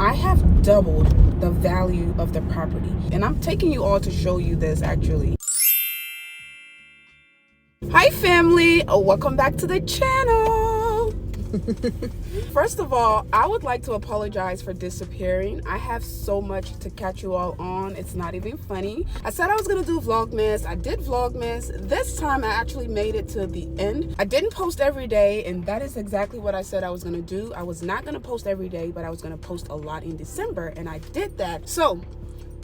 I have doubled the value of the property. And I'm taking you all to show you this actually. Hi family, welcome back to the channel. First of all, I would like to apologize for disappearing. I have so much to catch you all on. It's not even funny. I said I was gonna do Vlogmas. I did Vlogmas. This time I actually made it to the end. I didn't post every day, and that is exactly what I said I was gonna do. I was not gonna post every day, but I was gonna post a lot in December, and I did that. So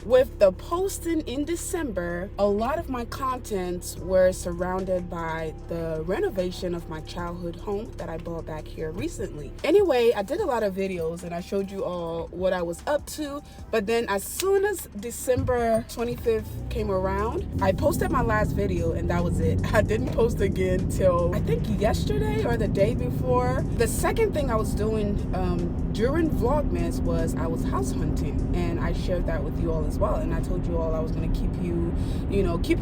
with the posting in December, a lot of my contents were surrounded by the renovation of my childhood home that I bought back here recently. Anyway, I did a lot of videos and I showed you all what I was up to, but then as soon as December 25th came around, I posted my last video and that was it. I didn't post again till I think yesterday or the day before. The second thing I was doing during Vlogmas was I was house hunting, and I shared that with you all as well, and I told you all I was going to keep you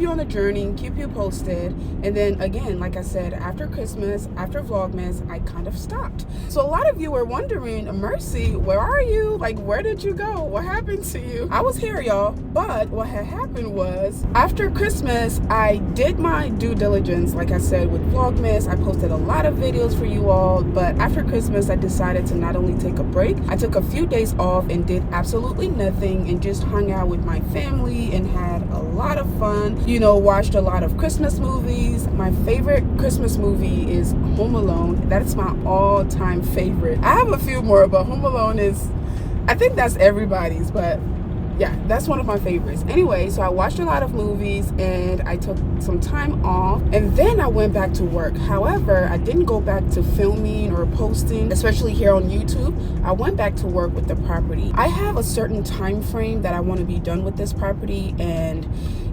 on the journey, keep you posted. And then again, like I said, after Christmas, after Vlogmas, I kind of stopped. So a lot of you were wondering, Mercy, where are you? Like, where did you go? What happened to you? I was here, y'all, but what had happened was after Christmas, I did my due diligence. Like I said, with Vlogmas, I posted a lot of videos for you all, but after Christmas, I decided to not only take a break, I took a few days off and did absolutely nothing and just hung out with my family and had a lot of fun. Watched a lot of Christmas movies. My favorite Christmas movie is Home Alone. That is my all-time favorite. I have a few more, but Home Alone is, I think that's everybody's, but yeah, that's one of my favorites. Anyway, so I watched a lot of movies and I took some time off, and then I went back to work. However, I didn't go back to filming or posting, especially here on YouTube. I went back to work with the property. I have a certain time frame that I want to be done with this property, and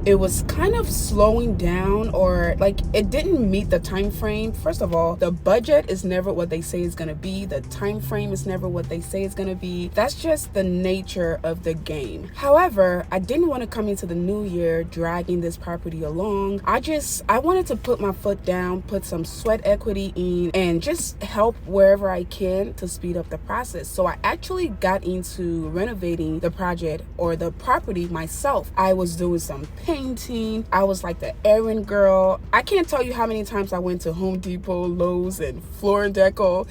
it was kind of slowing down, or like it didn't meet the time frame. First of all, the budget is never what they say it's going to be. The time frame is never what they say it's going to be. That's just the nature of the game. However, I didn't want to come into the new year dragging this property along. I wanted to put my foot down, put some sweat equity in, and just help wherever I can to speed up the process. So I actually got into renovating the project or the property myself. I was doing some painting. I was like the errand girl. I can't tell you how many times I went to Home Depot, Lowe's, and Floor & Deco.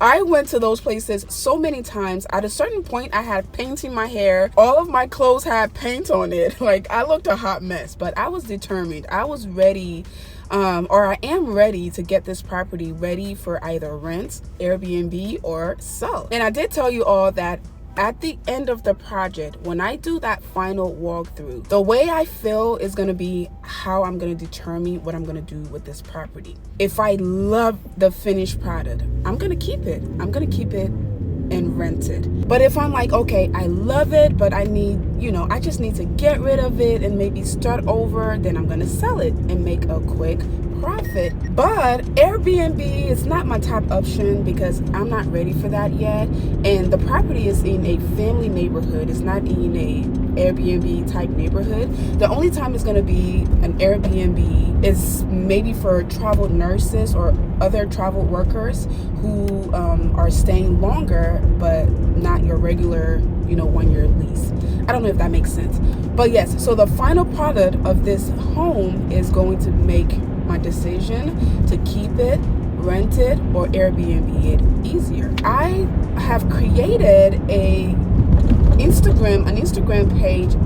I went to those places so many times. At a certain point, I had paint in my hair. All of my clothes had paint on it. Like, I looked a hot mess, but I was determined. I was ready, or I am ready to get this property ready for either rent, Airbnb, or sell. And I did tell you all that at the end of the project, when I do that final walkthrough, the way I feel is going to be how I'm going to determine what I'm going to do with this property. If I love the finished product, I'm going to keep it. I'm going to keep it and rent it. But if I'm like, okay, I love it, but I need, I just need to get rid of it and maybe start over, then I'm going to sell it and make a quick profit. But Airbnb is not my top option because I'm not ready for that yet, and the property is in a family neighborhood. It's not in a Airbnb type neighborhood. The only time it's going to be an Airbnb is maybe for travel nurses or other travel workers who are staying longer, but not your regular 1-year lease. I don't know if that makes sense, but yes, so the final product of this home is going to make my decision to keep it, rent it, or Airbnb it easier. I have created an Instagram page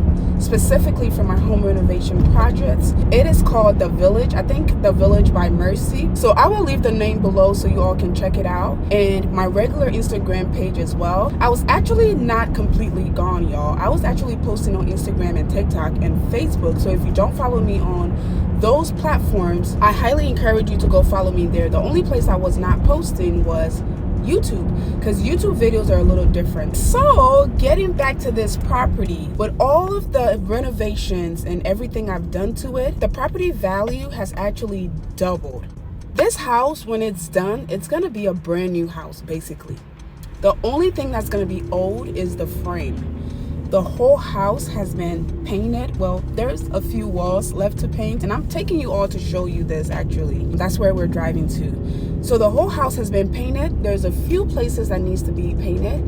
specifically for my home renovation projects. It is called The Village. I think The Village by Mercy. So I will leave the name below so you all can check it out. And my regular Instagram page as well. I was actually not completely gone, y'all. I was actually posting on Instagram and TikTok and Facebook. So if you don't follow me on those platforms, I highly encourage you to go follow me there. The only place I was not posting was YouTube, because YouTube videos are a little different. So getting back to this property, with all of the renovations and everything I've done to it, the property value has actually doubled. This house, when it's done, it's gonna be a brand new house basically. The only thing that's gonna be old is the frame. The whole house has been painted. Well, there's a few walls left to paint, and I'm taking you all to show you this actually. That's where we're driving to. So the whole house has been painted. There's a few places that needs to be painted.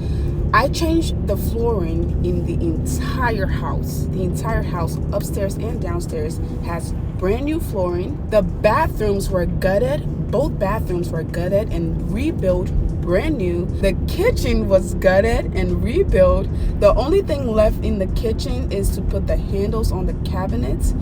I changed the flooring in the entire house. The entire house, upstairs and downstairs, has brand new flooring. The bathrooms were gutted. Both bathrooms were gutted and rebuilt brand new. The kitchen was gutted and rebuilt. The only thing left in the kitchen is to put the handles on the cabinets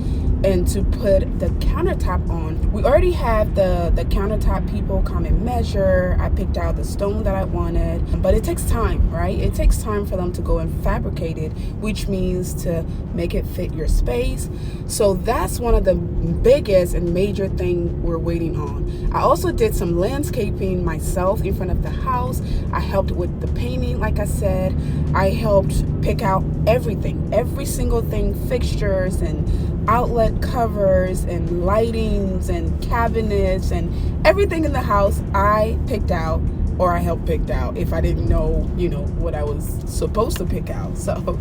and to put the countertop on. We already have the countertop people come and measure. I picked out the stone that I wanted, but it takes time, right? It takes time for them to go and fabricate it, which means to make it fit your space. So that's one of the biggest and major thing we're waiting on. I also did some landscaping myself in front of the house. I helped with the painting, like I said. I helped pick out everything, every single thing, fixtures and outlet covers and lightings and cabinets and everything in the house I picked out, or I helped picked out if I didn't know, what I was supposed to pick out. So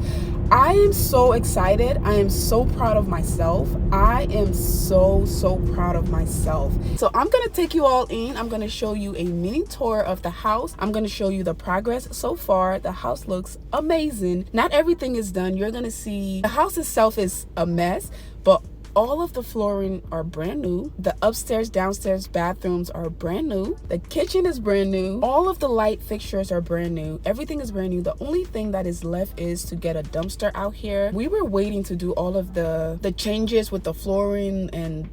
I am so excited. I am so proud of myself. I am so proud of myself. So I'm gonna take you all in. I'm gonna show you a mini tour of the house. I'm gonna show you the progress so far. The house looks amazing. Not everything is done. You're gonna see the house itself is a mess, but all of the flooring are brand new. The upstairs, downstairs bathrooms are brand new. The kitchen is brand new. All of the light fixtures are brand new. Everything is brand new. The only thing that is left is to get a dumpster out here. We were waiting to do all of the changes with the flooring and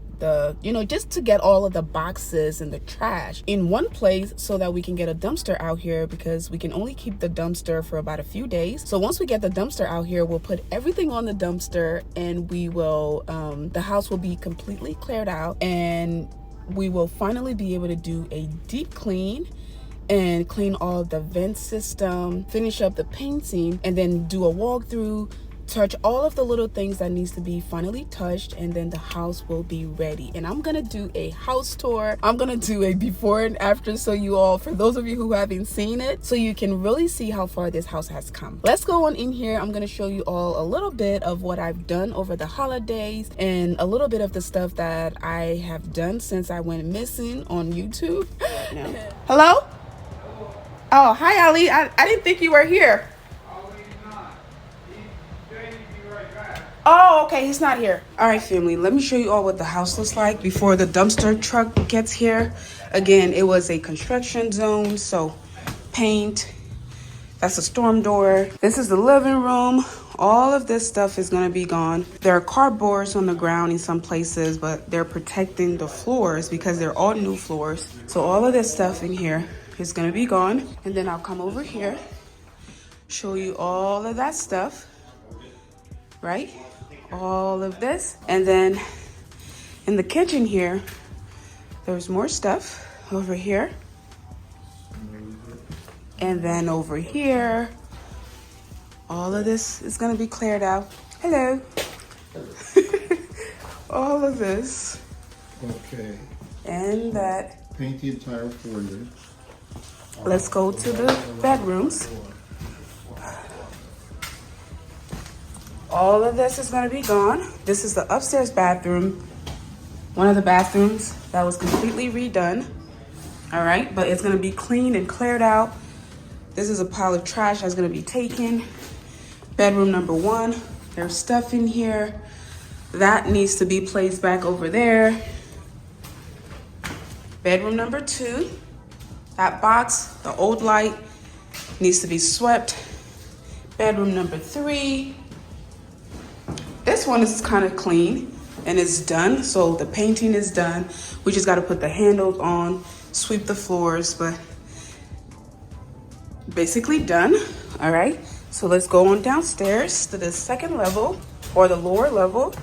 just to get all of the boxes and the trash in one place so that we can get a dumpster out here, because we can only keep the dumpster for about a few days. So once we get the dumpster out here, we'll put everything on the dumpster and we will the house will be completely cleared out, and we will finally be able to do a deep clean and clean all of the vent system, finish up the painting, and then do a walkthrough, touch all of the little things that needs to be finally touched, and then the house will be ready. And I'm gonna do a house tour. I'm gonna do a before and after, so you all, for those of you who haven't seen it, so you can really see how far this house has come. Let's go on in here. I'm gonna show you all a little bit of what I've done over the holidays and a little bit of the stuff that I have done since I went missing on YouTube. Hello? Oh, hi Ali. I didn't think you were here. Oh, okay, he's not here. All right, family, let me show you all what the house looks like before the dumpster truck gets here. Again, it was a construction zone, so paint. That's a storm door. This is the living room. All of this stuff is gonna be gone. There are cardboards on the ground in some places, but they're protecting the floors because they're all new floors. So all of this stuff in here is gonna be gone. And then I'll come over here, show you all of that stuff, right? All of this. And then in the kitchen here, there's more stuff over here. And then over here, all of this is gonna be cleared out. Hello. All of this. Okay. And that. Paint the entire foyer. Let's go to the bedrooms. All of this is gonna be gone. This is the upstairs bathroom. One of the bathrooms that was completely redone. All right, but it's gonna be cleaned and cleared out. This is a pile of trash that's gonna be taken. Bedroom number 1, there's stuff in here. That needs to be placed back over there. Bedroom number 2, that box, the old light, needs to be swept. Bedroom number 3. This one is kind of clean and it's done. So the painting is done. We just got to put the handles on, sweep the floors, but basically done. All right. So let's go on downstairs to the second level or the lower level.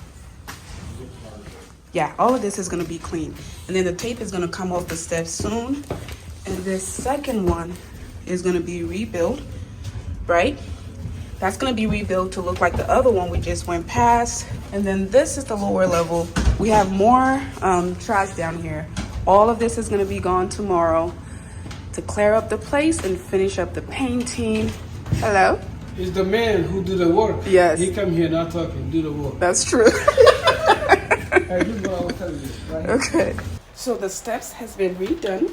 Yeah, all of this is going to be clean. And then the tape is going to come off the steps soon. And this second one is going to be rebuilt, right? That's gonna be rebuilt to look like the other one we just went past. And then this is the lower level. We have more trash down here. All of this is gonna be gone tomorrow to clear up the place and finish up the painting. Hello? It's the man who do the work. Yes. He come here not talking, do the work. That's true. Hey, this is what I was telling you, right? Okay. So the steps has been redone.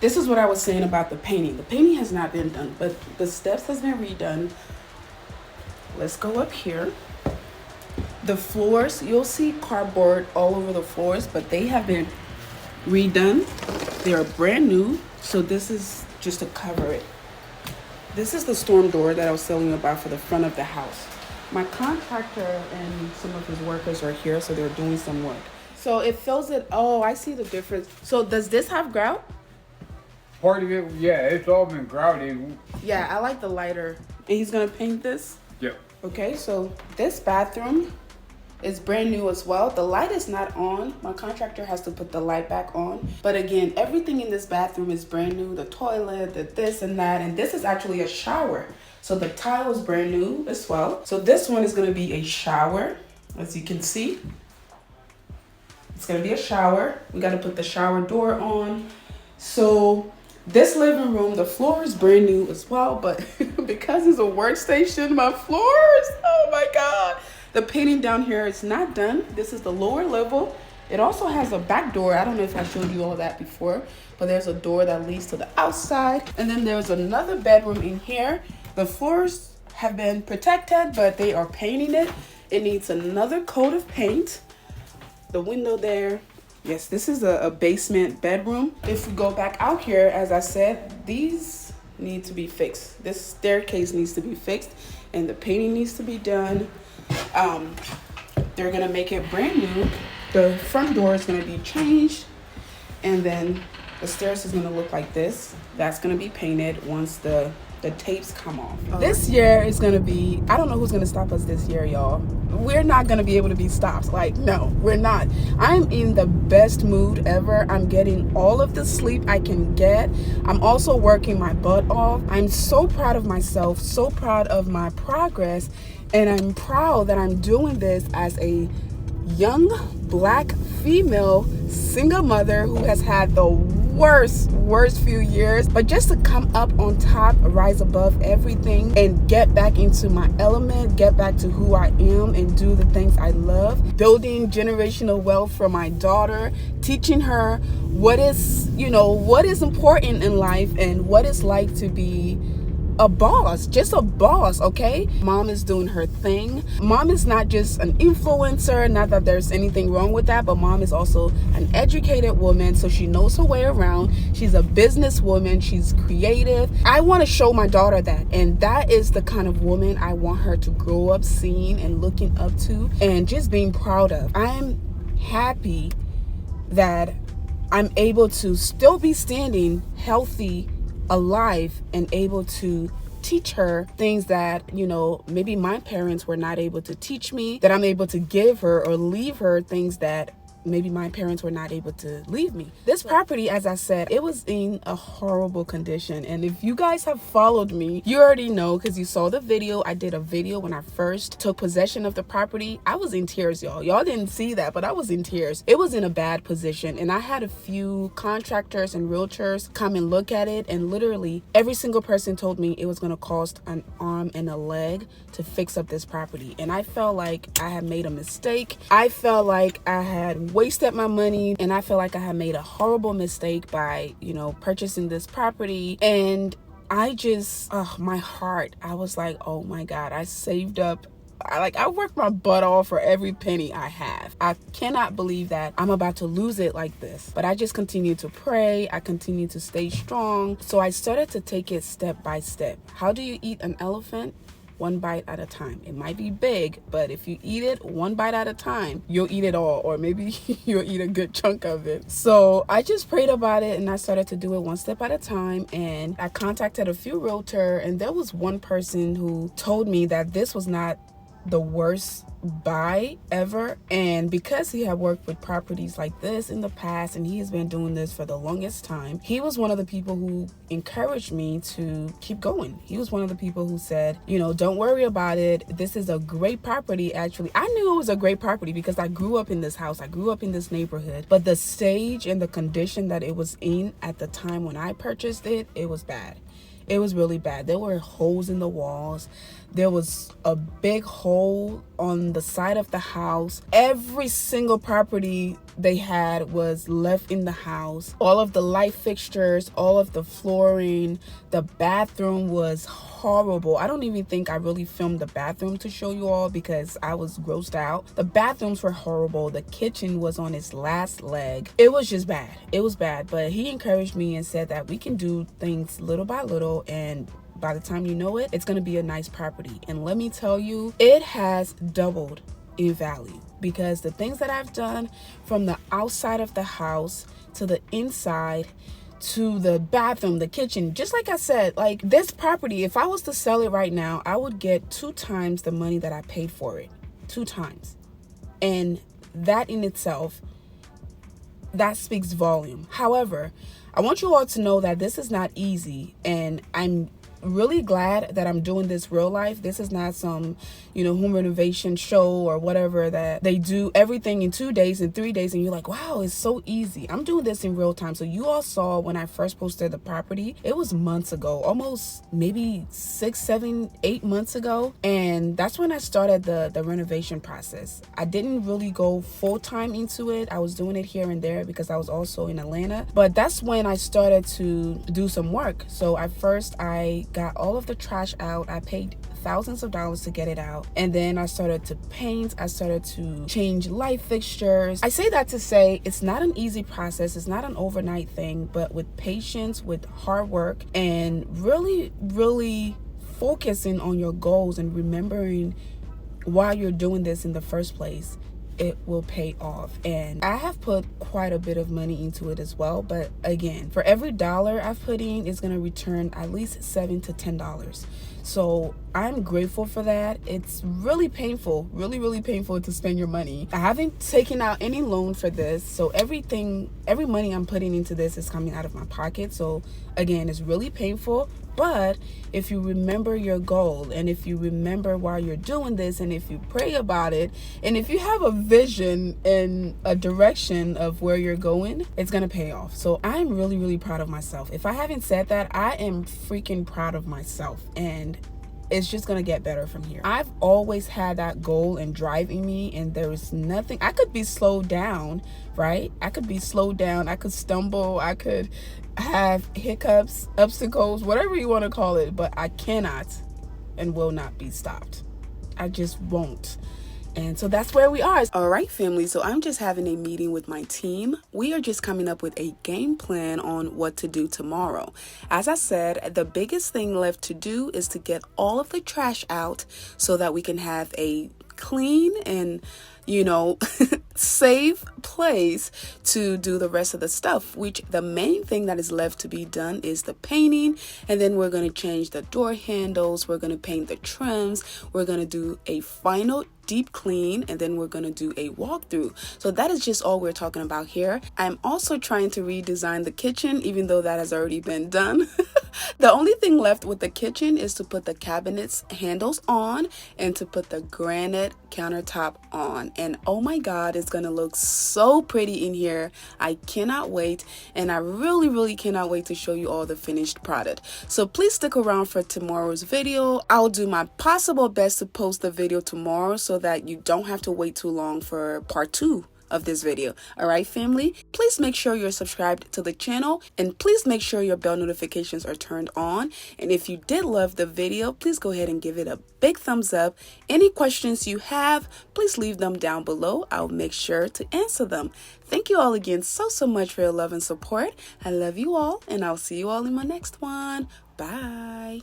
this is what I was saying about the painting. The painting has not been done, but the steps has been redone. Let's go up here. The floors, you'll see cardboard all over the floors, but they have been redone. They are brand new. So this is just to cover it. This is the storm door that I was telling you about for the front of the house. My contractor and some of his workers are here, so they're doing some work. So it fills it. Oh, I see the difference. So does this have grout? Part of it, yeah, it's all been grouted. Yeah, I like the lighter. And he's gonna paint this? Yep. Okay, so this bathroom is brand new as well. The light is not on. My contractor has to put the light back on. But again, everything in this bathroom is brand new. The toilet, the this and that. And this is actually a shower. So the tile is brand new as well. So this one is gonna be a shower, as you can see. It's gonna be a shower. We gotta put the shower door on. So this living room, the floor is brand new as well, but because it's a workstation, my floors, oh my God. The painting down here is not done. This is the lower level. It also has a back door. I don't know if I showed you all that before, but there's a door that leads to the outside. And then there's another bedroom in here. The floors have been protected, but they are painting it. It needs another coat of paint. The window there. Yes, this is a basement bedroom. If we go back out here, as I said, these need to be fixed. This staircase needs to be fixed and the painting needs to be done. They're gonna make it brand new. The front door is gonna be changed, and then the stairs is gonna look like this. That's gonna be painted once the tapes come off. This year is gonna be, I don't know who's gonna stop us this year, y'all. We're not gonna be able to be stopped. Like, no, we're not. I'm in the best mood ever. I'm getting all of the sleep I can get. I'm also working my butt off. I'm so proud of myself, so proud of my progress, and I'm proud that I'm doing this as a young black female single mother who has had the worst few years, but just to come up on top, rise above everything, and get back into my element, get back to who I am, and do the things I love. Building generational wealth for my daughter, teaching her what is, what is important in life and what it's like to be a boss, just a boss, okay? Mom is doing her thing. Mom is not just an influencer, not that there's anything wrong with that, but mom is also an educated woman, so she knows her way around. She's a businesswoman, she's creative. I want to show my daughter that, and that is the kind of woman I want her to grow up seeing and looking up to and just being proud of. I'm happy that I'm able to still be standing healthy, alive, and able to teach her things that, maybe my parents were not able to teach me, that I'm able to give her or leave her things that maybe my parents were not able to leave me. This property, as I said, it was in a horrible condition. And if you guys have followed me, you already know, because you saw the video. I did a video when I first took possession of the property. I was in tears, y'all. Y'all didn't see that, but I was in tears. It was in a bad position. And I had a few contractors and realtors come and look at it. And literally every single person told me it was going to cost an arm and a leg to fix up this property. And I felt like I had made a mistake. I felt like I had wasted my money, and I feel like I had made a horrible mistake by, purchasing this property. And I just, my heart, I was like, oh my God, I saved up. I worked my butt off for every penny I have. I cannot believe that I'm about to lose it like this. But I just continue to pray. I continue to stay strong. So I started to take it step by step. How do you eat an elephant? One bite at a time. It might be big, but if you eat it one bite at a time, you'll eat it all, or maybe you'll eat a good chunk of it. So I just prayed about it, and I started to do it one step at a time. And I contacted a few realtors, and there was one person who told me that this was not the worst buy ever. And because he had worked with properties like this in the past, and he has been doing this for the longest time, he was one of the people who encouraged me to keep going. He was one of the people who said, don't worry about it. This is a great property. Actually, I knew it was a great property because I grew up in this house. I grew up in this neighborhood, but the stage and the condition that it was in at the time when I purchased it, it was bad. It was really bad. There were holes in the walls. There was a big hole on the side of the house. Every single property they had was left in the house. All of the light fixtures, all of the flooring, the bathroom was horrible. I don't even think I really filmed the bathroom to show you all because I was grossed out. The bathrooms were horrible. The kitchen was on its last leg. It was just bad. It was bad. But he encouraged me and said that we can do things little by little, and by the time you know it, it's going to be a nice property. And let me tell you, it has doubled in value because the things that I've done, from the outside of the house to the inside to the bathroom, the kitchen, just like I said, like this property, if I was to sell it right now, I would get 2 times the money that I paid for it. 2 times. And that in itself, that speaks volume. However, I want you all to know that this is not easy, and I'm really glad that I'm doing this real life. This is not some, home renovation show or whatever that they do everything in 2 days and 3 days and you're like, wow, it's so easy. I'm doing this in real time. So you all saw when I first posted the property, it was months ago, almost maybe 6, 7, 8 months ago. And that's when I started the renovation process. I didn't really go full time into it. I was doing it here and there because I was also in Atlanta, but that's when I started to do some work. So at first I got all of the trash out. I paid thousands of dollars to get it out, and then I started to paint. I started to change light fixtures. I say that to say it's not an easy process. It's not an overnight thing, but with patience, with hard work, and really focusing on your goals and remembering why you're doing this in the first place, it will pay off. And I have put quite a bit of money into it as well, but again, for every dollar I've put in, it's going to return at least $7 to $10. So I'm grateful for that. It's really painful, really painful to spend your money. I haven't taken out any loan for this, so every money I'm putting into this is coming out of my pocket. So again, it's really painful. But if you remember your goal, and if you remember why you're doing this, and if you pray about it, and if you have a vision and a direction of where you're going, it's gonna pay off. So I'm really proud of myself. If I haven't said that, I am freaking proud of myself, and it's just gonna get better from here. I've always had that goal and drive in me, and there is nothing. I could be slowed down, right? I could be slowed down. I could stumble. I could have hiccups, obstacles, whatever you want to call it, but I cannot and will not be stopped. I just won't. And so that's where we are. All right, family. So I'm just having a meeting with my team. We are just coming up with a game plan on what to do tomorrow. As I said, the biggest thing left to do is to get all of the trash out so that we can have a clean and safe place to do the rest of the stuff, which the main thing that is left to be done is the painting. And then we're going to change the door handles. We're going to paint the trims. We're going to do a final deep clean, and then we're going to do a walkthrough. So that is just all we're talking about here. I'm also trying to redesign the kitchen, even though that has already been done. The only thing left with the kitchen is to put the cabinets handles on and to put the granite countertop on. And oh my God, it's gonna look so pretty in here. I cannot wait, and I really cannot wait to show you all the finished product. So please stick around for tomorrow's video. I'll do my possible best to post the video tomorrow so that you don't have to wait too long for part 2 of this video. All right, family, please make sure you're subscribed to the channel, and please make sure your bell notifications are turned on. And if you did love the video, please go ahead and give it a big thumbs up. Any questions you have, please leave them down below. I'll make sure to answer them. Thank you all again so much for your love and support. I love you all, and I'll see you all in my next one. Bye.